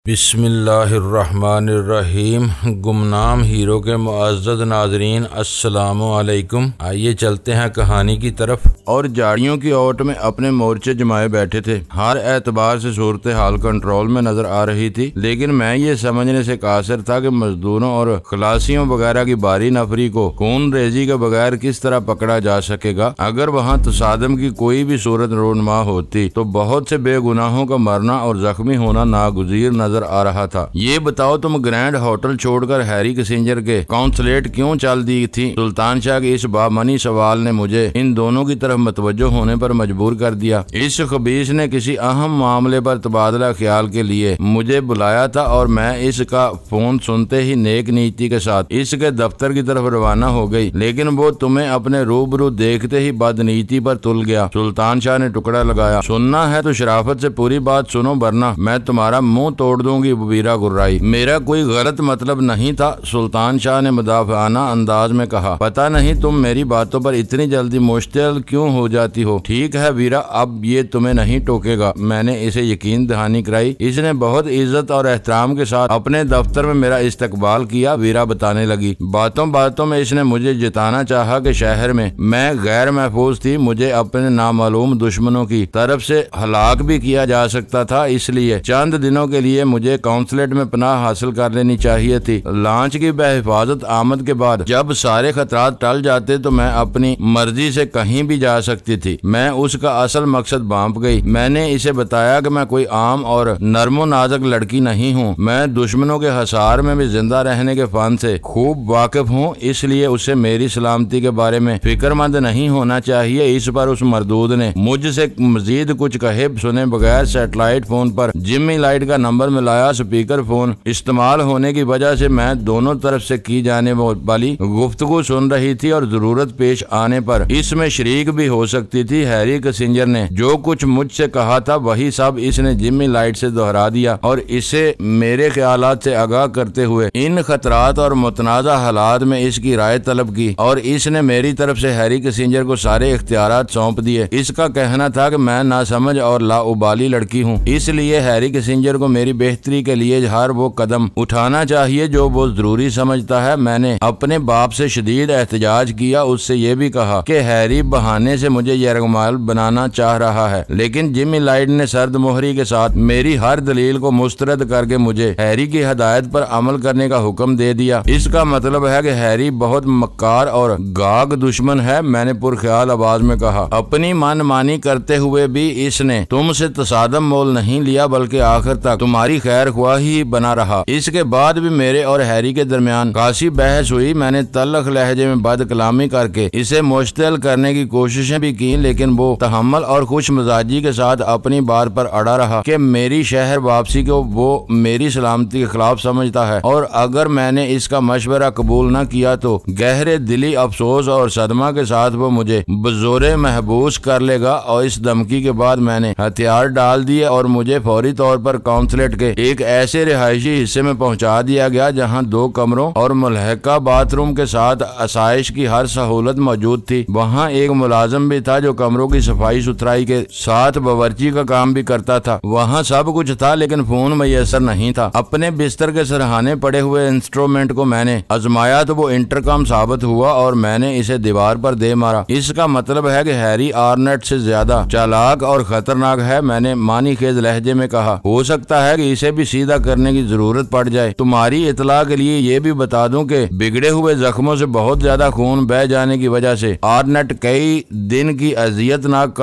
बिस्मिल्लाहिर्रहमानिर्रहीम। गुमनाम हीरो के मुअज़्ज़ज़ नाज़रीन, अस्सलामु अलैकुम। आइए चलते हैं कहानी की तरफ। और जाड़ियों की ओट में अपने मोर्चे जमाए बैठे थे। हर एतबार से सूरत हाल कंट्रोल में नजर आ रही थी, लेकिन मैं ये समझने से कासिर था कि मजदूरों और खलासियों वगैरह की बारी नफरी को खून रेजी के बगैर किस तरह पकड़ा जा सकेगा। अगर वहाँ तसादम की कोई भी सूरत रोनुमा होती तो बहुत से बेगुनाहों का मरना और जख्मी होना नागुज़ीर नजर आ रहा था। ये बताओ, तुम ग्रैंड होटल छोड़कर हैरी किसिंजर के काउंसलेट क्यों चल दी थी? सुल्तान शाह के इस बामनी सवाल ने मुझे इन दोनों की तरफ मतवज्जो होने पर मजबूर कर दिया। इस खबीस ने किसी अहम मामले पर तबादला ख्याल के लिए मुझे बुलाया था और मैं इसका फोन सुनते ही नेक नीति के साथ इसके दफ्तर की तरफ रवाना हो गई, लेकिन वो तुम्हें अपने रूबरू देखते ही बदनीति पर तुल गया। सुल्तान शाह ने टुकड़ा लगाया। सुनना है तो शराफत से पूरी बात सुनो, वरना मैं तुम्हारा मुंह तोड़ दूंगी। वीरा गुर्राई, मेरा कोई गलत मतलब नहीं था, सुल्तान शाह ने मुदाफ़ाना अंदाज में कहा। पता नहीं तुम मेरी बातों पर इतनी जल्दी मुश्तिल क्यों हो जाती हो। ठीक है वीरा, अब ये तुम्हें नहीं टोकेगा। मैंने इसे यकीन दहानी कराई। इसने बहुत इज्जत और एहतराम के साथ अपने दफ्तर में मेरा इस्तकबाल किया। वीरा बताने लगी। बातों बातों में इसने मुझे जिताना चाहा कि शहर में मैं गैर महफूज थी, मुझे अपने नामालूम दुश्मनों की तरफ से हलाक भी किया जा सकता था, इसलिए चंद दिनों के लिए मुझे काउंसलेट में पनाह हासिल कर लेनी चाहिए थी। लॉन्च की बेहिफाजत आमद के बाद जब सारे खतरात टल जाते तो मैं अपनी मर्जी से कहीं भी जा सकती थी। मैं उसका असल मकसद भांप गई। मैंने इसे बताया कि मैं कोई आम और नरमो नाजक लड़की नहीं हूँ। मैं दुश्मनों के हसार में भी जिंदा रहने के फन से खूब वाकिफ हूँ, इसलिए उसे मेरी सलामती के बारे में फिक्रमंद नहीं होना चाहिए। इस पर उस मरदूद ने मुझसे मजीद कुछ कहे सुने बगैर सैटेलाइट फोन पर जिम्मी लाइट का नंबर मिलाया। स्पीकर फोन इस्तेमाल होने की वजह से मैं दोनों तरफ से की जाने वाली गुफ्तगू सुन रही थी और जरूरत पेश आने पर इसमें शरीक भी हो सकती थी। हैरी किसिंजर ने जो कुछ मुझसे कहा था वही सब इसने जिम्मी लाइट से दोहरा दिया और इसे मेरे ख्यालात से आगाह करते हुए इन खतरात और मुतनाज़ा हालात में इसकी राय तलब की और इसने मेरी तरफ से हैरी किसिंजर को सारे इख्तियारात सौंप दिए। इसका कहना था कि मैं नासमझ और लाउबाली लड़की हूँ, इसलिए हैरी किसिंजर को मेरी बेहतरी के लिए हर वो कदम उठाना चाहिए जो वो जरूरी समझता है। मैंने अपने बाप से शदीद एहतजाज किया, उससे ये भी कहा कि हैरी बहाने से मुझे यरगमाल बनाना चाह रहा है, लेकिन जिम्मी लाइट ने सर्द मोहरी के साथ मेरी हर दलील को मुस्तरद करके मुझे हैरी की हदायत पर अमल करने का हुक्म दे दिया। इसका मतलब है कि हैरी बहुत मक्कार और गाग दुश्मन है, मैंने पुरख्याल आवाज में कहा। अपनी मनमानी करते हुए भी इसने तुमसे तसादम मोल नहीं लिया, बल्कि आखिर तक तुम्हारी खैर ख्वाही बना रहा। इसके बाद भी मेरे और हैरी के दरमियान खासी बहस हुई। मैंने तल्ख लहजे में बदकलामी करके इसे मुश्तिल करने की कोशिशें भी की, लेकिन वो तहम्मुल और खुश मिजाजी के साथ अपनी बात पर अड़ा रहा कि मेरी शहर वापसी को वो मेरी सलामती के खिलाफ समझता है और अगर मैंने इसका मशवरा कबूल न किया तो गहरे दिली अफसोस और सदमा के साथ वो मुझे बजोरे महबूस कर लेगा। और इस धमकी के बाद मैंने हथियार डाल दिए और मुझे फौरी तौर पर काउंसलेट के एक ऐसे रिहायशी हिस्से में पहुंचा दिया गया जहां 2 कमरों और मुल्हका बाथरूम के साथ आसाइश की हर सहूलत मौजूद थी। वहां एक मुलाजिम भी था जो कमरों की सफाई सुथराई के साथ बावर्ची का काम भी करता था। वहां सब कुछ था, लेकिन फोन मैसर नहीं था। अपने बिस्तर के सरहाने पड़े हुए इंस्ट्रूमेंट को मैंने आजमाया तो वो इंटरकॉम साबित हुआ और मैंने इसे दीवार पर दे मारा। इसका मतलब है कि हैरी आर्नेट से ज्यादा चालाक और खतरनाक है, मैंने मानी खेज लहजे में कहा। हो सकता है कि इसे भी सीधा करने की जरूरत पड़ जाए। तुम्हारी इतला के लिए ये भी बता दूं कि बिगड़े हुए जख्मों से बहुत ज्यादा खून बह जाने की वजह से आर्नेट कई दिन की अजियतनाक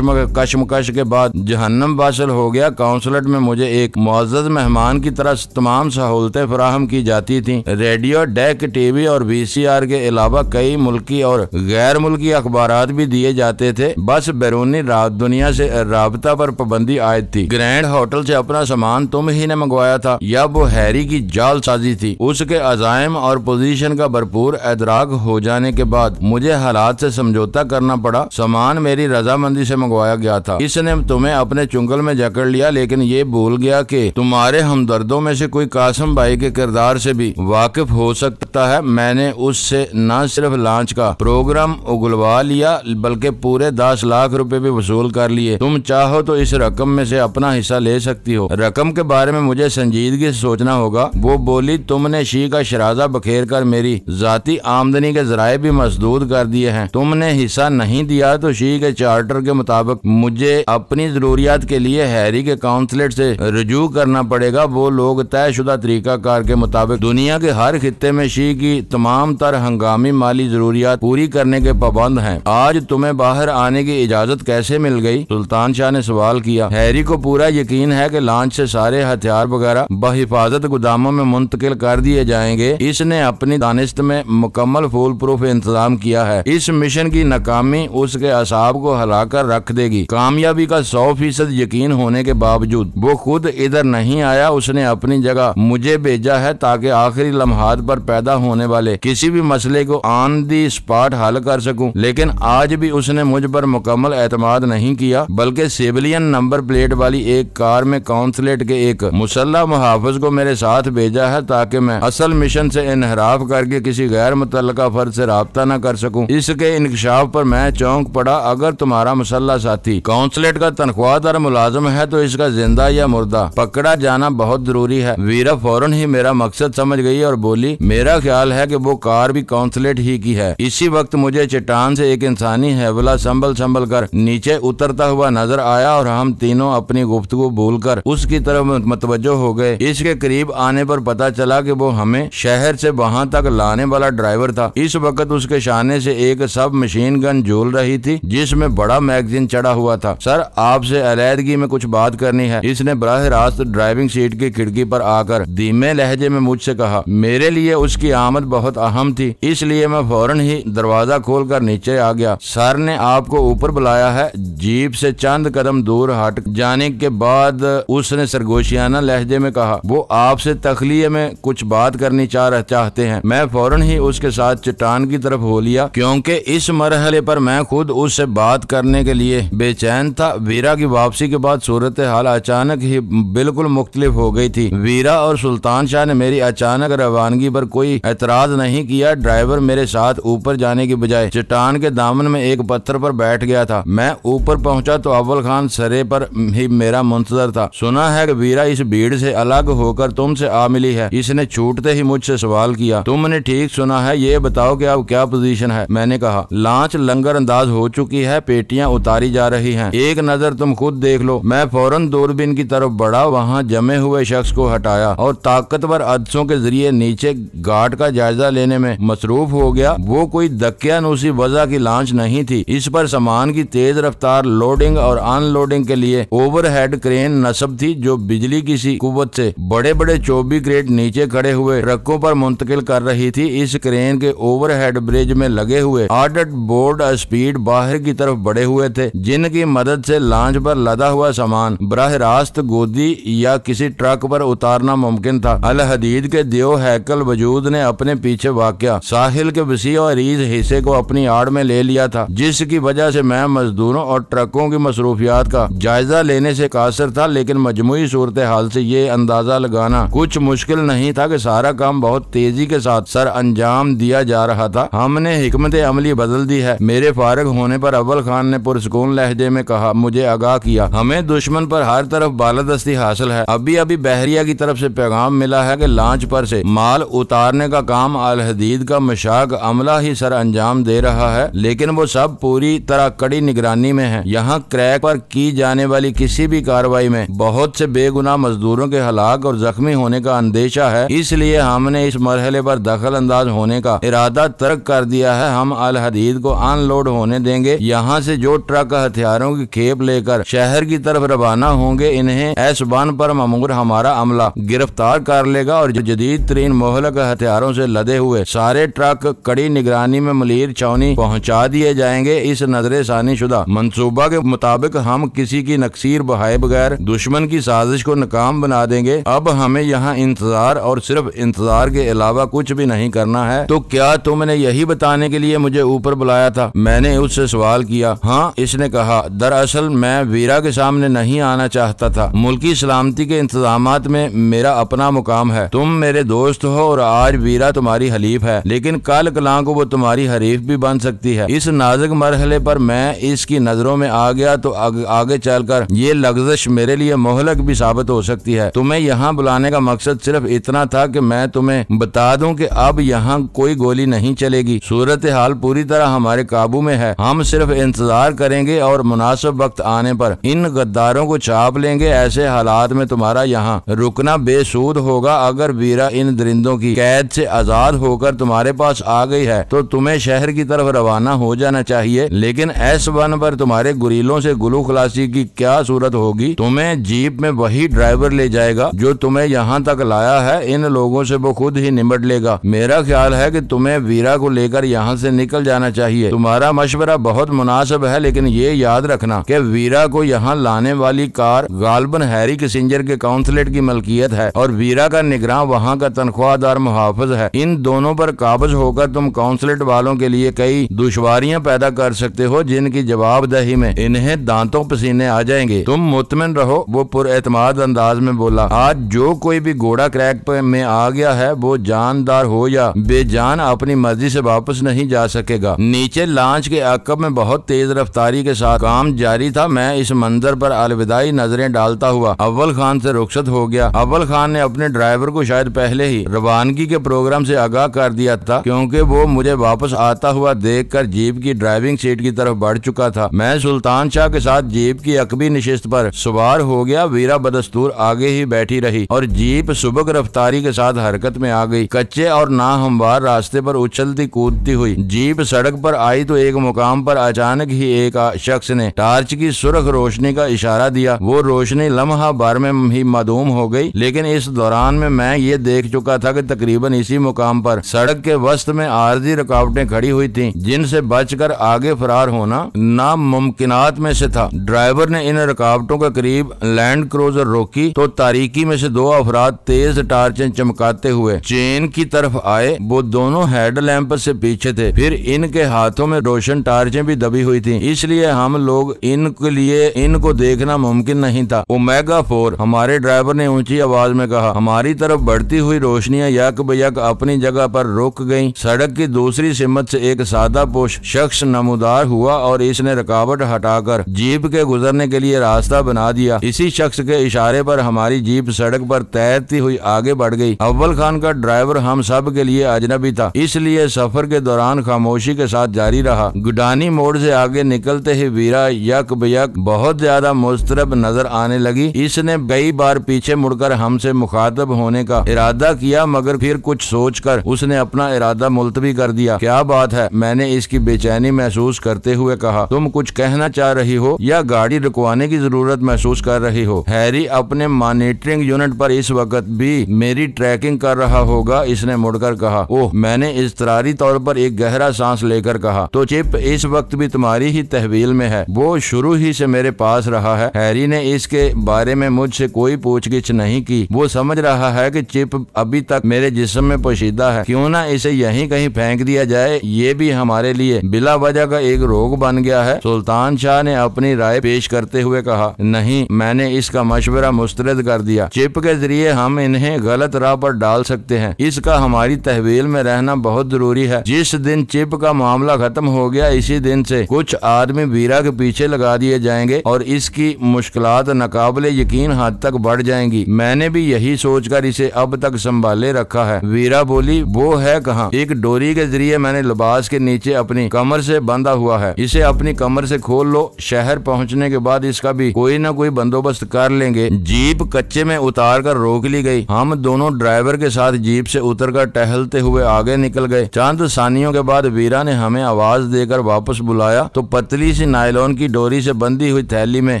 कश्मकश के बाद जहन्नम वासिल हो गया। काउंसलेट में मुझे एक मुअज़्ज़ज़ मेहमान की तरह तमाम सहूलतें फराहम की जाती थी। रेडियो, डेक, टीवी और VCR के अलावा कई मुल्की और गैर मुल्की अखबारात भी दिए जाते थे। बस बैरूनी दुनिया से राबता पर पाबंदी आयद थी। ग्रैंड होटल से अपना सामान तुम ही ने मंगवाया था या वो हैरी की जालसाजी थी? उसके अज़ाइम और पोजीशन का भरपूर इदराक हो जाने के बाद मुझे हालात से समझौता करना पड़ा। सामान मेरी रजामंदी से मंगवाया गया था। इसने तुम्हें अपने चुंगल में जकड़ लिया, लेकिन ये भूल गया कि तुम्हारे हमदर्दों में से कोई कासिम भाई के किरदार से भी वाकिफ हो सकता है। मैंने उससे न सिर्फ लॉन्च का प्रोग्राम उगलवा लिया बल्कि पूरे 10 लाख रुपए भी वसूल कर लिए। तुम चाहो तो इस रकम में से अपना हिस्सा ले सकती हो। रकम के बारे में में मुझे संजीदगी से सोचना होगा। वो बोली, तुमने शी का शराजा बखेर कर मेरी जाती आमदनी के जराये भी मसदूद कर दिए हैं। तुमने हिस्सा नहीं दिया तो शी के चार्टर के मुताबिक मुझे अपनी जरूरियात के लिए हैरी के काउंसलेट से रजू करना पड़ेगा। वो लोग तयशुदा तरीकाकार के मुताबिक दुनिया के हर खित्ते में शी की तमाम तर हंगामी माली जरूरियात पूरी करने के पाबंद हैं। आज तुम्हें बाहर आने की इजाजत कैसे मिल गई? सुल्तान शाह ने सवाल किया। हैरी को पूरा यकीन है कि लॉन्च से सारे हथियार वगैरह बहिफाजत गोदामों में मुंतकिल कर दिए जाएंगे। इसने अपनी दानिश्त में मुकम्मल फूल प्रूफ इंतजाम किया है। इस मिशन की नाकामी उसके असाब को हिलाकर रख देगी। कामयाबी का 100% यकीन होने के बावजूद वो खुद इधर नहीं आया। उसने अपनी जगह मुझे भेजा है ताकि आखिरी लम्हात पर पैदा होने वाले किसी भी मसले को ऑन दी स्पॉट हल कर सकूं। लेकिन आज भी उसने मुझ पर मुकम्मल एतमाद नहीं किया, बल्कि सिविलियन नंबर प्लेट वाली एक कार में काउंसलेट के एक मुसल्ला मुहाफिज को मेरे साथ भेजा है ताकि मैं असल मिशन से इनहराफ करके किसी गैर मुतल्लका फर्द से राब्ता न कर सकूं। इसके इंकशाफ पर मैं चौंक पड़ा। अगर तुम्हारा मुसल्ला साथी काउंसलेट का तनख्वाहदार मुलाजिम है तो इसका जिंदा या मुर्दा पकड़ा जाना बहुत जरूरी है। वीरा फौरन ही मेरा मकसद समझ गई और बोली, मेरा ख्याल है कि वो कार भी काउंसलेट ही की है। इसी वक्त मुझे चट्टान से एक इंसानी हैवला संभल संभल कर नीचे उतरता हुआ नजर आया और हम तीनों अपनी गुफ्तगू भूलकर उसकी तरफ मतवज्जो हो गए। इसके करीब आने पर पता चला कि वो हमें शहर से वहां तक लाने वाला ड्राइवर था। इस वक्त उसके शाने से एक सब मशीन गन झूल रही थी जिसमें बड़ा मैगजीन चढ़ा हुआ था। सर, आपसे अलहदगी में कुछ बात करनी है, इसने बराह रास्त ड्राइविंग सीट की खिड़की पर आकर धीमे लहजे में मुझसे कहा। मेरे लिए उसकी आमद बहुत अहम थी, इसलिए मैं फौरन ही दरवाजा खोलकर नीचे आ गया। सर ने आपको ऊपर बुलाया है। जीप से चंद कदम दूर हट जाने के बाद उसने सरगोशियाना लहजे में कहा। वो आपसे तखलिये में कुछ बात करनी चाहते हैं। मैं फौरन ही उसके साथ चट्टान की तरफ हो लिया क्योंकि इस मरहले पर मैं खुद उससे बात करने के लिए बेचैन था। वीरा की वापसी के बाद सूरत हाल अचानक ही बिल्कुल मुख्तलिफ हो गई थी। वीरा और सुल्तान शाह ने मेरी अचानक रवानगी पर कोई एतराज नहीं किया। ड्राइवर मेरे साथ ऊपर जाने की बजाय चट्टान के दामन में एक पत्थर पर बैठ गया था। मैं ऊपर पहुंचा तो अव्वल खान सरे पर ही मेरा मुंतजर था। सुना है कि वीरा इस भीड़ से अलग होकर तुमसे आ मिली है। इसने छूटते ही मुझसे सवाल किया। तुमने ठीक सुना है, ये बताओ कि अब क्या पोजीशन है? मैंने कहा, लॉन्च लंगर अंदाज हो चुकी है, पेटियां उतारी जा रही हैं। एक नजर तुम खुद देख लो। मैं फौरन दूरबीन की तरफ बढ़ा, वहां जमे हुए शख्स को हटाया और ताकतवर अदसों के जरिए नीचे घाट का जायजा लेने में मसरूफ हो गया। वो कोई दकियानूसी वजह की लॉन्च नहीं थी। इस पर सामान की तेज रफ्तार लोडिंग और अनलोडिंग के लिए ओवरहेड क्रेन नस्ब थी जो बिजली की सी कुव्वत से बड़े बड़े 24 क्रेट नीचे खड़े हुए ट्रकों पर मुंतकिल कर रही थी। इस क्रेन के ओवरहेड ब्रिज में लगे हुए आर्डर्ड बोर्ड स्पीड बाहर की तरफ बढ़े हुए थे, जिनकी मदद से लॉन्च पर लदा हुआ सामान बराह रास्त गोदी या किसी ट्रक पर उतारना मुमकिन था। अल हदीद के दियो हैकल वजूद ने अपने पीछे वाक़या साहिल के वसी और अरीज हिस्से को अपनी आड़ में ले लिया था, जिसकी वजह से मैं मजदूरों और ट्रकों की मसरूफियात का जायजा लेने से कासिर था। लेकिन मजमूई सूरत हाल से ये अंदाजा लगाना कुछ मुश्किल नहीं था कि सारा काम बहुत तेजी के साथ सर अंजाम दिया जा रहा था। हमने हिकमत अमली बदल दी है। मेरे फारिग होने पर अव्वल खान ने पुरसकून लहजे में कहा, मुझे आगाह किया, हमें दुश्मन पर हर तरफ बालादस्ती हासिल है। अभी अभी बहरिया की तरफ से पैगाम मिला है कि लॉन्च पर से माल उतारने का काम अल हदीद का मशाक अमला ही सर अंजाम दे रहा है, लेकिन वो सब पूरी तरह कड़ी निगरानी में है। यहाँ क्रैक पर की जाने वाली किसी भी कार्रवाई में बहुत से बेगुनाह मजदूरों के हलाक और जख्मी होने का अंदेशा है। इसलिए हमने इस मरहले पर दखल अंदाज होने का इरादा तर्क कर दिया है। हम अल हदीद को अनलोड होने देंगे। यहाँ से जो ट्रक हथियारों की खेप लेकर शहर की तरफ रवाना होंगे, इन्हें एसबान पर मामूर हमारा अमला गिरफ्तार कर लेगा और जदीद तरीन मोहलक हथियारों से लदे हुए सारे ट्रक कड़ी निगरानी में मलीर छावनी पहुँचा दिए जाएंगे। इस नजरे सानी शुदा मंसूबा के मुताबिक हम किसी की नक्सीर बहाए बगैर दुश्मन की साजिश को नाकाम बना देंगे। अब हमें यहाँ इंतजार और सिर्फ इंतजार के अलावा कुछ भी नहीं करना है। तो क्या तुमने यही बताने के लिए मुझे ऊपर बुलाया था? मैंने उससे सवाल किया। हाँ, इसने कहा, दरअसल मैं वीरा के सामने नहीं आना चाहता था। मुल्की सलामती के इंतजामात में मेरा अपना मुकाम है। तुम मेरे दोस्त हो और आज वीरा तुम्हारी हलीफ है, लेकिन कल कलां को वो तुम्हारी हरीफ भी बन सकती है। इस नाजुक मरहले पर मैं इसकी नजरों में आ गया तो आगे चलकर ये लग्जश मेरे लिए मोहलक भी साबित हो सकती है। तुम्हें यहाँ बुलाने का मकसद सिर्फ इतना था कि मैं तुम्हें बता दूं कि अब यहाँ कोई गोली नहीं चलेगी। सूरत हाल पूरी तरह हमारे काबू में है। हम सिर्फ इंतजार करेंगे और मुनासिब वक्त आने पर इन गद्दारों को छाप लेंगे। ऐसे हालात में तुम्हारा यहाँ रुकना बेसूद होगा। अगर वीरा इन दरिंदों की कैद से आजाद होकर तुम्हारे पास आ गई है तो तुम्हें शहर की तरफ रवाना हो जाना चाहिए। लेकिन S1 पर तुम्हारे गुरीलों से गुलू खलासी की क्या सूरत होगी? तुम्हें जीप में वही ड्राइवर ले जाएगा जो तुम्हें यहाँ तक लाया है। इन लोगों से वो खुद ही निपट लेगा। मेरा ख्याल है कि तुम्हें वीरा को लेकर यहाँ से निकल जाना चाहिए। तुम्हारा मशवरा बहुत मुनासिब है, लेकिन ये याद रखना कि वीरा को यहाँ लाने वाली कार गालबन हैरी किसिंजर के काउंसलेट की मलकियत है और वीरा का निगरान वहाँ का तनख्वाहदार मुहाफिज है। इन दोनों पर काबज होकर तुम काउंसलेट वालों के लिए कई दुश्वारियां पैदा कर सकते हो, जिनकी जवाबदही में इन्हें दांतों पसीने आ जाएंगे। तुम मुतमिन रहो, वो पुरएतमाद अंदाज में बोला। आज जो कोई भी घोड़ा क्रैक में आ गया है वो जानदार हो या बेजान अपनी मर्जी से वापस नहीं जा सकेगा। नीचे लॉन्च के अकब में बहुत तेज रफ्तारी के साथ काम जारी था। मैं इस मंजर पर अलविदाई नजरें डालता हुआ अव्वल खान से रुखसत हो गया। अव्वल खान ने अपने ड्राइवर को शायद पहले ही रवानगी के प्रोग्राम से आगाह कर दिया था, क्योंकि वो मुझे वापस आता हुआ देखकर जीप की ड्राइविंग सीट की तरफ बढ़ चुका था। मैं सुल्तान शाह के साथ जीप की अकबी नशिस्त पर सवार हो गया। वीरा बदस्तूर आगे ही बैठी रही और जीप सुबह रफ्तारी के साथ हरकत में आ गई। कच्चे और ना हमवार रास्ते पर उछलती कूदती हुई जीप सड़क पर आई तो एक मुकाम पर अचानक ही एक शख्स ने टार्च की सुर्ख रोशनी का इशारा दिया। वो रोशनी लम्हा भर में ही मादूम हो गई, लेकिन इस दौरान में मैं ये देख चुका था कि तकरीबन इसी मुकाम पर सड़क के वस्त में आर्जी रुकावटें खड़ी हुई थीं, जिनसे बचकर आगे फरार होना नामुमकिनात में से था। ड्राइवर ने इन रुकावटों के करीब लैंड क्रूजर रोकी तो तारीकी में से दो अफराद तेज टार्चें चमकाते हुए चेन की तरफ आए। वो दोनों हेडलैंप से पीछे थे। फिर इनके हाथों में रोशन टार्चें भी दबी हुई थीं, इसलिए हम लोग इनके लिए इनको देखना मुमकिन नहीं था। ओमेगा 4, हमारे ड्राइवर ने ऊंची आवाज में कहा। हमारी तरफ बढ़ती हुई रोशनियां यक बयक अपनी जगह पर रुक गईं। सड़क की दूसरी सिमत से एक सादा पोश शख्स नमूदार हुआ और इसने रुकावट हटाकर जीप के गुजरने के लिए रास्ता बना दिया। इसी शख्स के इशारे पर हमारी जीप सड़क पर तैरती हुई आगे बढ़ गई। अव्वल खान का ड्राइवर हम सब के लिए अजनबी था, इसलिए सफर के दौरान खामोशी के साथ जारी रहा। गुडानी मोड़ से आगे निकलते ही वीरा यक बयक बहुत ज्यादा मुस्तरब नजर आने लगी। इसने कई बार पीछे मुड़कर हमसे मुखातब होने का इरादा किया, मगर फिर कुछ सोचकर उसने अपना इरादा मुलतवी कर दिया। क्या बात है? मैंने इसकी बेचैनी महसूस करते हुए कहा। तुम कुछ कहना चाह रही हो या गाड़ी रुकवाने की जरूरत महसूस कर रही हो? हैरी अपने मॉनिटरिंग यूनिट पर इस वक्त भी मेरी ट्रैकिंग कर रहा होगा, इसने मुड़कर कहा। ओह, मैंने इज़्तिरारी तौर पर एक गहरा सांस लेकर कहा। तो चिप इस वक्त भी तुम्हारी ही तहवील में है। वो शुरू ही से मेरे पास रहा है। हैरी ने इसके बारे में मुझसे कोई पूछगिछ नहीं की। वो समझ रहा है कि चिप अभी तक मेरे जिस्म में पोशीदा है। क्यों ना इसे यहीं कहीं फेंक दिया जाए? ये भी हमारे लिए बिला वजह का एक रोग बन गया है। सुल्तान शाह ने अपनी राय पेश करते हुए कहा। नहीं, मैंने इसका मशवरा मुस्तरद कर दिया। चिप के जरिए हम इन्हें गलत राह पर डाल सकते हैं। इसका हमारी तहवील में रहना बहुत जरूरी है। जिस दिन चिप का मामला खत्म हो गया, इसी दिन से कुछ आदमी वीरा के पीछे लगा दिए जाएंगे और इसकी मुश्किलात नाकाबिले यकीन हद तक बढ़ जाएंगी। मैंने भी यही सोचकर इसे अब तक संभाले रखा है। वीरा बोली। वो है कहाँ? एक डोरी के जरिए मैंने लिबास के नीचे अपनी कमर से बंधा हुआ है। इसे अपनी कमर से खोल लो। शहर पहुँचने के बाद इसका भी कोई न कोई बंदोबस्त कर लेंगे। जीप कच्चे में उतार कर रोक ली गई। हम दोनों ड्राइवर के साथ जीप से उतरकर टहलते हुए आगे निकल गए। चंद सानियों के बाद वीरा ने हमें आवाज देकर वापस बुलाया तो पतली सी नायलॉन की डोरी से बंधी हुई थैली में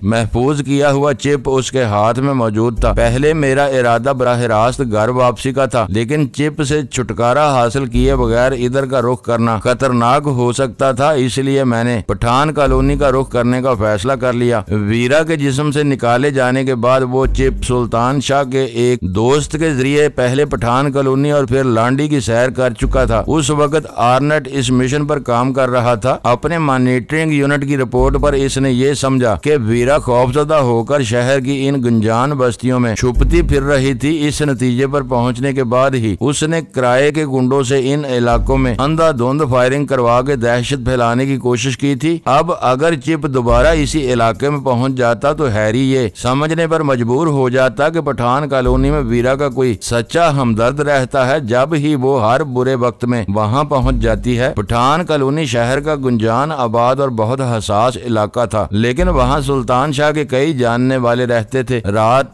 महफूज किया हुआ चिप उसके हाथ में मौजूद था। पहले मेरा इरादा बराह रास्त घर वापसी का था, लेकिन चिप से छुटकारा हासिल किए बगैर इधर का रुख करना खतरनाक हो सकता था, इसलिए मैंने पठान कॉलोनी का रुख करने का फैसला कर लिया। वीरा के जिस्म से निकाले जाने के बाद वो चिप सुल्तान शाह के एक दोस्त के जरिए पहले पठान कॉलोनी और फिर लांडी की सैर कर चुका था। उस वक्त आर्नेट इस मिशन पर काम कर रहा था। अपने मॉनिटरिंग यूनिट की रिपोर्ट पर इसने ये समझा कि वीरा खौफजदा होकर शहर की इन गुंजान बस्तियों में छुपती फिर रही थी। इस नतीजे पर पहुंचने के बाद ही उसने किराए के गुंडों से इन इलाकों में अंधाधुंध फायरिंग करवा के दहशत फैलाने की कोशिश की थी। अब अगर चिप दोबारा इसी इलाके में पहुंच जाता तो हैरी ये समझने पर मजबूर हो जाता कि पठान कॉलोनी में वीरा का कोई सच्चा हमदर्द रहता है। जब ही वो हर बुरे वक्त में वहां पहुंच जाती है। पठान कॉलोनी शहर का गुंजान आबाद और बहुत हसास इलाका था, लेकिन वहां सुल्तान शाह के कई जानने वाले रहते थे।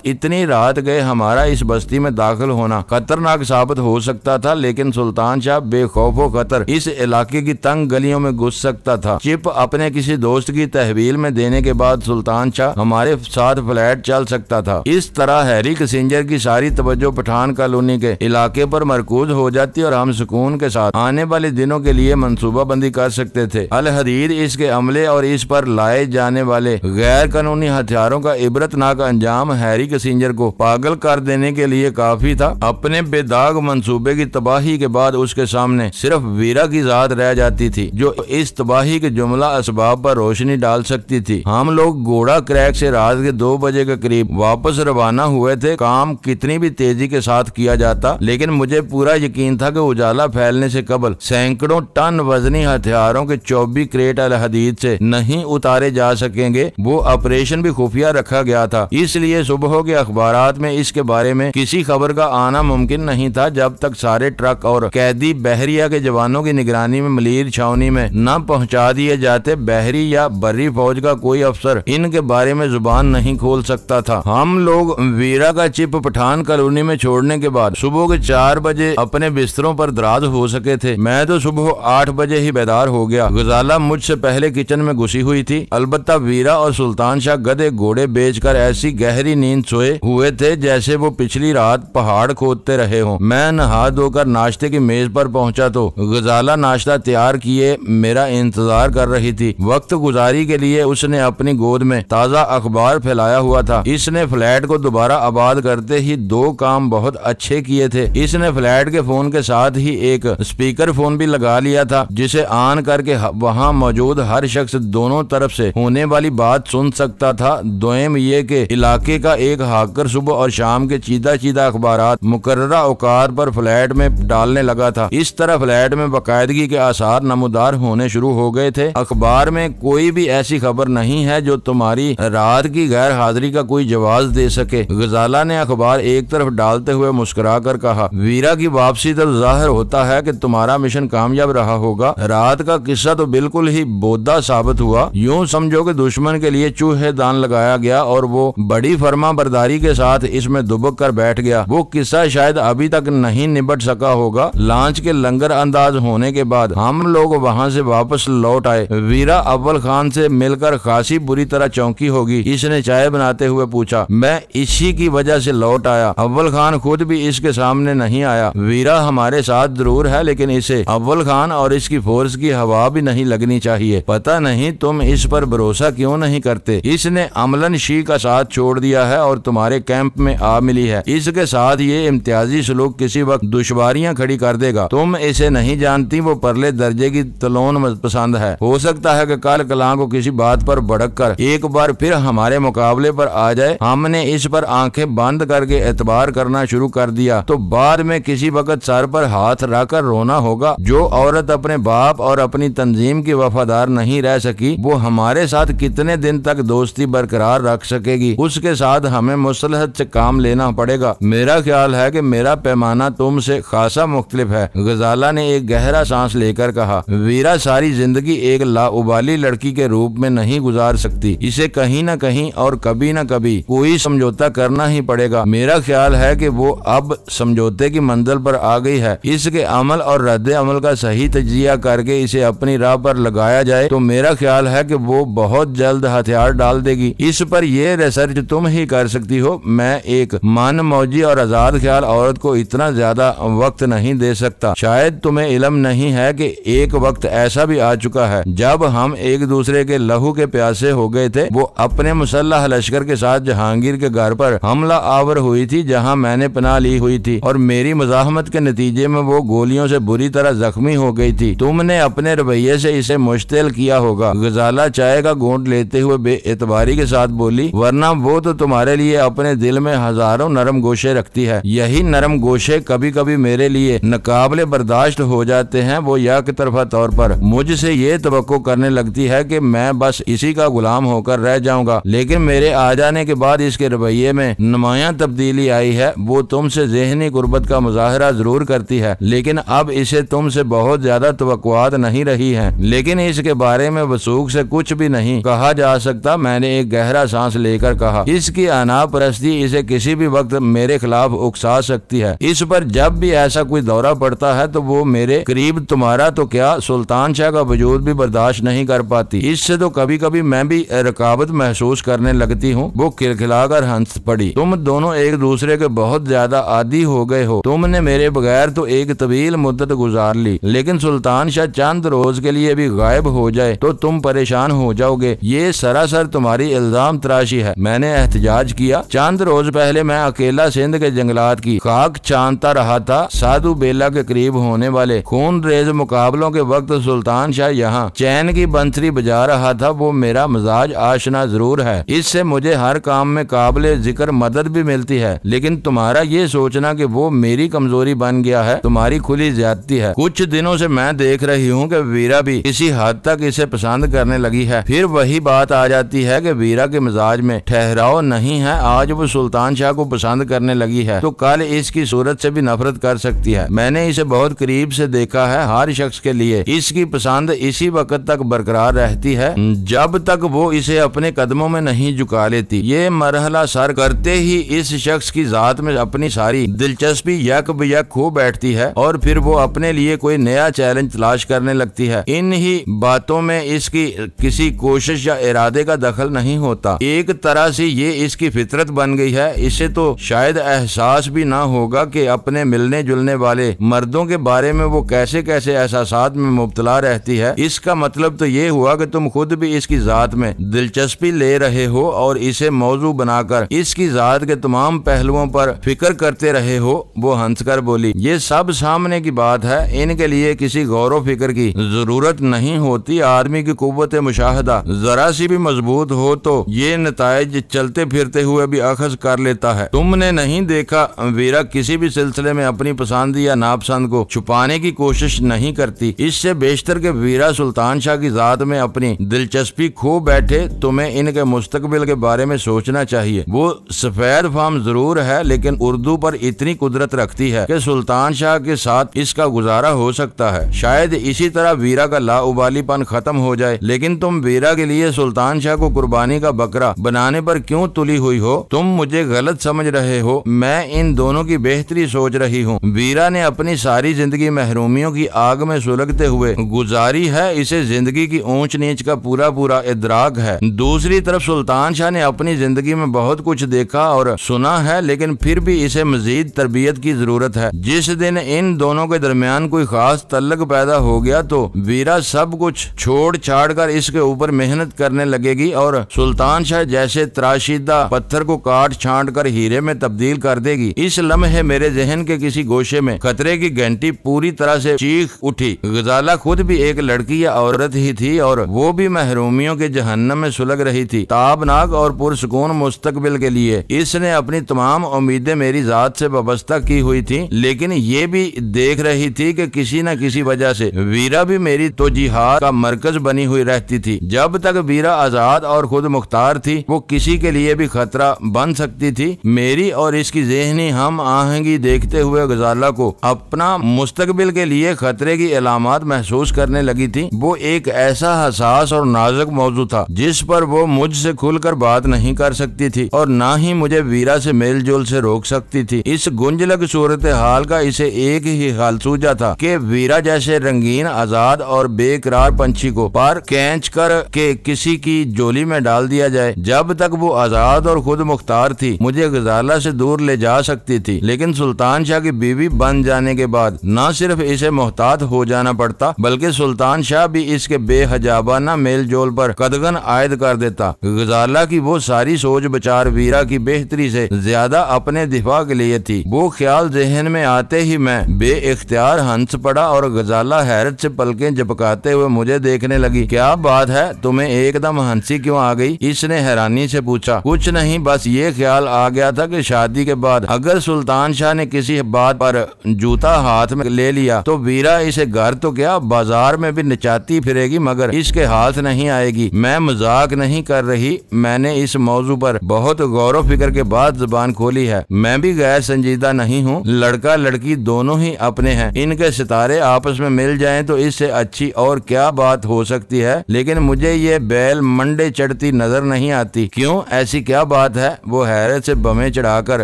इतनी रात गए हमारा इस बस्ती में दाखिल होना खतरनाक साबित हो सकता था, लेकिन सुल्तान शाह बेखौफो खतर इस इलाके की तंग गलियों में घुस सकता था। चिप अपने किसी दोस्त की तहवील में देने के बाद सुल्तान शाह हमारे साथ फ्लैट चल सकता था। इस तरह हैरी किसिंजर की सारी तवज्जो पठान कॉलोनी के इलाके पर मरकूज हो जाती और हम सुकून के साथ आने वाले दिनों के लिए मंसूबा बंदी कर सकते थे। अल हदीद इसके अमले और इस पर लाए जाने वाले गैर कानूनी हथियारों का इबरतनाक अंजाम हैरी किसिंजर को पागल कर देने के लिए काफी था। अपने बेदाग मंसूबे की तबाही के बाद उसके सामने सिर्फ वीरा की जात रह जाती थी, जो इस तबाही के जुमला असबाब पर रोशनी डाल सकती थी। हम लोग घोड़ा क्रैक से रात के 2 बजे के करीब वापस रवाना हुए थे। काम कितनी भी तेजी के साथ किया जाता, लेकिन मुझे पूरा यकीन था कि उजाला फैलने से कबल सैकड़ों टन वजनी हथियारों के 24 क्रेट अल हदीद से नहीं उतारे जा सकेंगे। वो ऑपरेशन भी खुफिया रखा गया था, इसलिए सुबह के अखबारात में इसके बारे में किसी खबर का आना मुमकिन नहीं था जब तक सारे ट्रक और कैदी बहरिया के जवानों की निगरानी में मलीर छावनी में न पहुंचा दिए जाते। बहरी या बर्री फौज का कोई अफसर इनके बारे में जुबान नहीं खोल सकता था। हम लोग वीरा का चिप पठान कॉलोनी में छोड़ने के बाद सुबह के 4 बजे अपने बिस्तरों पर दराज हो सके थे। मैं तो सुबह 8 बजे ही बेदार हो गया। गजाला मुझसे पहले किचन में घुसी हुई थी। अलबत्ता वीरा और सुल्तान शाह गधे घोड़े बेचकर ऐसी गहरी नींद सोए हुए थे जैसे वो पिछली रात पहाड़ खोदते रहे हों। मैं नहा धोकर नाश्ते की मेज पर पहुंचा तो गजाला नाश्ता तैयार किए मेरा इंतजार कर रही थी। वक्त गुजारी के लिए उसने अपनी गोद में ताजा अखबार फैलाया हुआ था। इसने फ्लैट को दोबारा आबाद करते ही 2 काम बहुत अच्छे किए थे। इसने फ्लैट के फोन के साथ ही एक स्पीकर फोन भी लगा लिया था, जिसे ऑन करके वहां मौजूद हर शख्स दोनों तरफ से होने वाली बात सुन सकता था। दोयम ये के इलाके का एक हाकर सुबह और शाम के चीदा अखबारात मुकर्ररा औकात पर फ्लैट में डालने लगा था। इस तरह फ्लैट में बाकायदगी के आसार नमूदार होने शुरू हो गए थे। अखबार में कोई भी ऐसी खबर नहीं है जो तुम्हारी रात की गैर हाजिरी का कोई जवाब दे सके। गजाला ने अखबार एक तरफ डालते हुए मुस्कुरा कर कहा, वीरा की वापसी तो जाहिर होता है कि तुम्हारा मिशन कामयाब रहा होगा। रात का किस्सा तो बिल्कुल ही बोदा साबित हुआ। यूं समझो कि दुश्मन के लिए चूहे दान लगाया गया और वो बड़ी फर्मा बरदारी के साथ इसमें दुबक कर बैठ गया। वो किस्सा शायद अभी तक नहीं निबट सका होगा। लॉन्च के लंगर अंदाज होने के बाद हम लोग वहाँ से वापस लौट आए। वीरा अव्वल खान से मिलकर खासी बुरी तरह चौंकी होगी। इसने चाय बनाते हुए पूछा। मैं इसी की वजह से लौट आया। अव्वल खान खुद भी इसके सामने नहीं आया। वीरा हमारे साथ जरूर है, लेकिन इसे अव्वल खान और इसकी फोर्स की हवा भी नहीं लगनी चाहिए। पता नहीं तुम इस पर भरोसा क्यों नहीं करते। इसने अमलन शी का साथ छोड़ दिया है और तुम्हारे कैंप में आ मिली है। इसके साथ ये इम्तियाजी सलूक किसी वक्त दुश्वारियां खड़ी कर देगा। तुम इसे नहीं जानती, वो परले दर्जे की तलोन पसंद है। हो सकता है कि कल कलां को किसी बात पर भड़क कर एक बार फिर हमारे मुकाबले पर आ जाए। हमने इस पर आंखें बंद करके एतबार करना शुरू कर दिया तो बाद में किसी वक्त सर पर हाथ रखकर रोना होगा। जो औरत अपने बाप और अपनी तंजीम की वफादार नहीं रह सकी, वो हमारे साथ कितने दिन तक दोस्ती बरकरार रख सकेगी। उसके साथ हमें मुसलहत से काम लेना पड़ेगा। मेरा ख्याल है कि मेरा पैमाना तुमसे खासा मुख्तलिफ है। गजाला ने एक गहरा सांस लेकर कहा, वीरा सारी जिंदगी एक लाउबाली लड़की के रूप में नहीं गुजार सकती। इसे कहीं न कहीं और कभी न कभी कोई समझौता करना ही पड़ेगा। मेरा ख्याल है कि वो अब समझौते की मंजिल पर आ गई है। इसके अमल और रद्द अमल का सही तजिया करके इसे अपनी राह पर लगाया जाए तो मेरा ख्याल है कि वो बहुत जल्द हथियार डाल देगी। इस पर यह रिसर्च तुम ही कर सकती हो। मैं एक मन मौजी और आजाद ख्याल औरत को इतना ज्यादा वक्त नहीं दे सकता। शायद तुम्हें इल्म नहीं है कि एक वक्त ऐसा भी आ चुका है जब हम एक दूसरे के लहू के प्यासे हो गए थे। वो अपने मुसल्लह लश्कर के साथ जहांगीर के घर पर हमला आवर हुई थी, जहां मैंने पनाह ली हुई थी, और मेरी मुजाहमत के नतीजे में वो गोलियों से बुरी तरह जख्मी हो गई थी। तुमने अपने रवैये से इसे मुश्तिल किया होगा। गजाला चाय का घूंट लेते हुए बेएतबारी के साथ बोली, वरना वो तो तुम्हारे लिए अपने दिल में हजारों नरम गोशे रखती है। यही नरम गोशे कभी कभी मेरे लिए नाकाबिले बर्दाश्त हो जाते हैं। वो यक तरफा तौर पर मुझसे ये तवक्को करने लगती है कि मैं बस इसी का गुलाम होकर रह जाऊंगा, लेकिन मेरे आ जाने के बाद इसके रवैये में नुमायां तब्दीली आई है। वो तुमसे ज़हनी गुर्बत का मुजाहरा जरूर करती है, लेकिन अब इसे तुमसे बहुत ज्यादा तवक्कुआत नहीं रही है, लेकिन इसके बारे में वसूख से कुछ भी नहीं कहा जा सकता। मैंने एक गहरा सांस लेकर कहा, इसकी अनापरस्ती इसे किसी भी वक्त मेरे खिलाफ उकसा सकती है। इस पर जब भी ऐसा कोई दौरा पड़ता है तो वो मेरे करीब तुम्हारा तो क्या सुल्तान शाह का वजूद भी बर्दाश्त नहीं कर पाती। इससे तो कभी कभी मैं भी रकाबत महसूस करने लगती हूँ। वो खिलखिलाकर हंस पड़ी। तुम दोनों एक दूसरे के बहुत ज्यादा आदी हो गए हो। तुमने मेरे बगैर तो एक तवील मुद्दत गुजार ली, लेकिन सुल्तान शाह चंद रोज के लिए भी गायब हो जाए तो तुम परेशान हो जाओगे। ये सरासर तुम्हारी इल्जाम तराशी है। मैंने एहतजाज किया। चंद रोज पहले मैं अकेला सिंध के जंगलात की खाक छानता रहा था। साधु बेला के करीब होने वाले खून रेज मुकाबलों के वक्त सुल्तान शाह यहाँ चैन की बंसरी बजा रहा था। वो मेरा मिजाज आशना जरूर है, इससे मुझे हर काम में काबिले जिक्र मदद भी मिलती है, लेकिन तुम्हारा ये सोचना कि वो मेरी कमजोरी बन गया है तुम्हारी खुली ज्यादती है। कुछ दिनों से मैं देख रही हूँ कि वीरा भी किसी हद तक इसे पसंद करने लगी है। फिर वही बात आ जाती है कि वीरा के मिजाज में ठहराव नहीं है। आज वो सुल्तान शाह को पसंद करने लगी है तो कल इसकी सूरत से भी नफरत कर सकती है। मैंने इसे बहुत करीब से देखा है। हर शख्स के लिए इसकी पसंद इसी वक्त तक बरकरार रहती है जब तक वो इसे अपने कदमों में नहीं झुका लेती। ये मरहला सर करते ही इस शख्स की जात में अपनी सारी दिलचस्पी यक बियक खो बैठती है और फिर वो अपने लिए कोई नया चैलेंज तलाश करने लगती है। इन ही बातों में इसकी किसी कोशिश या इरादे का दखल नहीं होता। एक तरह से ये इसकी फितरत बन गई है। इसे तो शायद एहसास भी ना होगा कि अपने मिलने जुलने वाले मर्दों के बारे में वो कैसे कैसे एहसासात में मुब्तला रहती है। इसका मतलब तो ये हुआ कि तुम खुद भी इसकी जात में दिलचस्पी ले रहे हो और इसे मौजू बनाकर इसकी जात के तमाम पहलुओं पर फिक्र करते रहे हो। वो हंसकर बोली, ये सब सामने की बात है। इनके लिए किसी गौर फिक्र की जरूरत नहीं होती। आदमी की कुव्वत मुशाहदा जरा सी भी मजबूत हो तो ये नताइज चलते फिरते हुए भी अखज कर लेता है। तुमने नहीं देखा वीरा किसी भी सिलसिले में अपनी पसंद या नापसंद को छुपाने की कोशिश नहीं करती। इससे बेशतर के वीरा सुल्तान शाह की जात में अपनी दिलचस्पी खो बैठे। तुम्हें इनके मुस्तकबिल के बारे में सोचना चाहिए। वो सफेद फार्म जरूर है, लेकिन उर्दू पर इतनी कुदरत रखती है कि सुल्तान शाह के साथ इसका गुजारा हो सकता है। शायद इसी तरह वीरा का लाउबालीपन खत्म हो जाए। लेकिन तुम वीरा के लिए सुल्तान शाह को कुर्बानी का बकरा बनाने पर क्यों तुली हुई हो? तुम मुझे गलत समझ रहे हो। मैं इन दोनों की बेहतरी सोच रही हूँ। वीरा ने अपनी सारी जिंदगी महरूमियों की आग में सुलगते हुए गुजारी है। इसे जिंदगी की ऊंच नीच का पूरा पूरा इदराक है। दूसरी तरफ सुल्तान शाह ने अपनी जिंदगी में बहुत कुछ देखा और सुना है, लेकिन फिर भी इसे मजीद तरबियत की जरूरत है। जिस दिन इन दोनों के दरमियान कोई खास तल्लक पैदा हो गया तो वीरा सब कुछ छोड़ छाड़ कर इसके ऊपर मेहनत करने लगेगी और सुल्तान शाह जैसे तराशीदा पत्थर को काट छांट कर हीरे में तब्दील कर देगी। इस लम्हे मेरे जहन के किसी गोशे में खतरे की घंटी पूरी तरह से चीख उठी। गजाला खुद भी एक लड़की या औरत ही थी और वो भी महरूमियों के जहन्नम में सुलग रही थी। ताबनाक और पुरसुकून मुस्तकबिल के लिए इसने अपनी तमाम उम्मीदें मेरी जात से वाबस्ता की हुई थी, लेकिन ये भी देख रही थी कि किसी न किसी वजह से वीरा भी मेरी तोजीहात का मरकज बनी हुई रहती थी। जब तक वीरा आजाद और खुद मुख्तार थी वो किसी के लिए भी खतरा बन सकती थी। मेरी और इसकी ज़हनी हम आहंगी देखते हुए गजाला को अपना मुस्तकबिल के लिए खतरे की अलामत महसूस करने लगी थी। वो एक ऐसा हसास और नाजुक मौजू था जिस पर वो मुझसे खुलकर बात नहीं कर सकती थी और ना ही मुझे वीरा से मेल जोल से रोक सकती थी। इस गुंजलक सूरत हाल का इसे एक ही हाल सूझा था कि वीरा जैसे रंगीन आजाद और बेकरार पंछी को पर खींच कर के किसी की जोली में डाल दिया जाए। जब तक वो आजाद और खुद मुख्तार थी मुझे गजाला से दूर ले जा सकती थी, लेकिन सुल्तान शाह की बीवी बन जाने के बाद न सिर्फ इसे मोहतात हो जाना पड़ता बल्कि सुल्तान शाह भी इसके बेहजाबाना मेल जोल पर कदगन आयद कर देता। गजाला की वो सारी सोच विचार वीरा की बेहतरी से ज्यादा अपने दिफा के लिए थी। वो ख्याल जहन में आते ही मैं बे इख्तियार हंस पड़ा और गजाला हैरत से पलकें झपकाते हुए मुझे देखने लगी। क्या बात है, तुम्हें एकदम हंसी क्यों आ गई? इसने हैरानी से पूछा। कुछ नहीं, बस ये ख्याल आ गया था कि शादी के बाद अगर सुल्तान शाह ने किसी बात पर जूता हाथ में ले लिया तो वीरा इसे घर तो क्या बाजार में भी नचाती फिरेगी, मगर इसके हाथ नहीं आएगी। मैं मजाक नहीं कर रही, मैंने इस मौजू पर बहुत गौर व फिक्र के बाद जुबान खोली है। मैं भी गैर संजीदा नहीं हूँ, लड़का लड़की दोनों ही अपने हैं। इनके सितारे आपस में मिल जाएं तो इससे अच्छी और क्या बात हो सकती है। लेकिन मुझे ये बैल मंडे चढ़ती नजर नहीं आती। क्यों, ऐसी क्या बात है? वो हैरत से बमें चढ़ाकर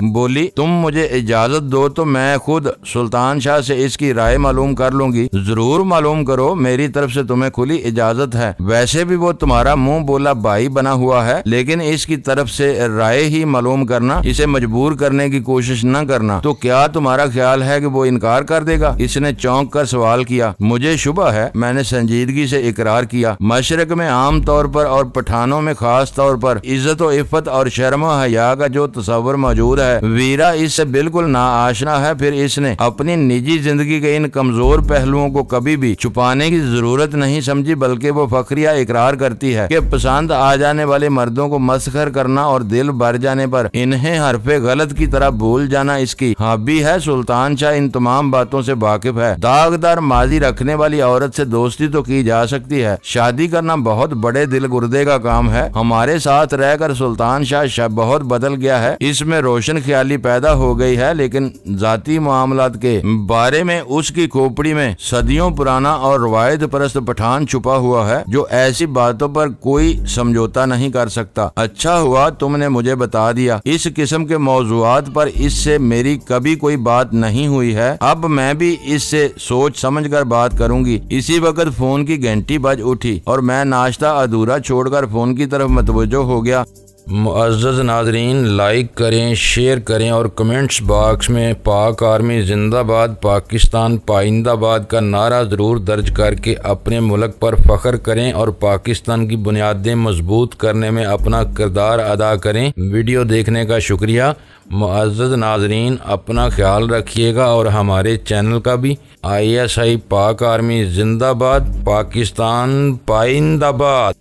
बोली, तुम मुझे इजाजत दो तो मैं खुद सुल्तान शाह से इसकी राय मालूम कर लूंगी। जरूर मालूम करो, मेरी तरफ से तुम्हें खुली इजाजत है। वैसे भी वो तुम्हारा मुंह बोला भाई बना हुआ है, लेकिन इसकी तरफ से राय ही मालूम करना, इसे मजबूर करने की कोशिश न करना। तो क्या तुम्हारा ख्याल है कि वो इनकार कर देगा? इसने चौंक कर सवाल किया। मुझे शुबा है, मैंने संजीदगी से इकरार किया। मशरक में आम तौर पर और पठानों में खास तौर पर इज्जत व इफ़्फ़त और शर्म व हया का जो तस्वर मौजूद है, वीरा इससे बिल्कुल नाआशना है। फिर इसने अपनी निजी जिंदगी के इन कमजोर पहलुओं को कभी भी छुपाने की जरूरत नहीं समझी, बल्कि वो फखरिया इकरार करती है कि पसंद आ जाने वाले मर्दों को मस्खर करना और दिल भर जाने पर इन्हें हरफे गलत की तरह भूल जाना इसकी हॉबी है। सुल्तान शाह इन तमाम बातों से वाकिफ है। दागदार माजी रखने वाली औरत से दोस्ती तो की जा सकती है, शादी करना बहुत बड़े दिल गुर्दे का काम है। हमारे साथ रहकर सुल्तान शाह बहुत बदल गया है, इसमें रोशन ख्याली पैदा हो गई है, लेकिन जाती मामलात के बारे में उसकी खोपड़ी में सदियों पुराना और रवायत परस्त पठान छुपा हुआ है, जो ऐसी बातों पर कोई समझौता नहीं कर सकता। अच्छा हुआ तुमने मुझे बता दिया। इस किस्म के मौजूआत पर इससे मेरी कभी कोई बात नहीं हुई है। अब मैं भी इससे सोच समझकर बात करूंगी। इसी वक्त फोन की घंटी बज उठी और मैं नाश्ता अधूरा छोड़कर फोन की तरफ मतवज्जो हो गया। मुअज़्ज़ज़ नाज़रीन, लाइक करें, शेयर करें और कमेंट्स बॉक्स में पाक आर्मी जिंदाबाद, पाकिस्तान पाइंदाबाद का नारा ज़रूर दर्ज करके अपने मुल्क पर फ़ख्र करें और पाकिस्तान की बुनियादें मजबूत करने में अपना किरदार अदा करें। वीडियो देखने का शुक्रिया। मुअज़्ज़ज़ नाज़रीन, अपना ख्याल रखिएगा और हमारे चैनल का भी। ISI पाक आर्मी जिंदाबाद, पाकिस्तान पाइंदाबाद।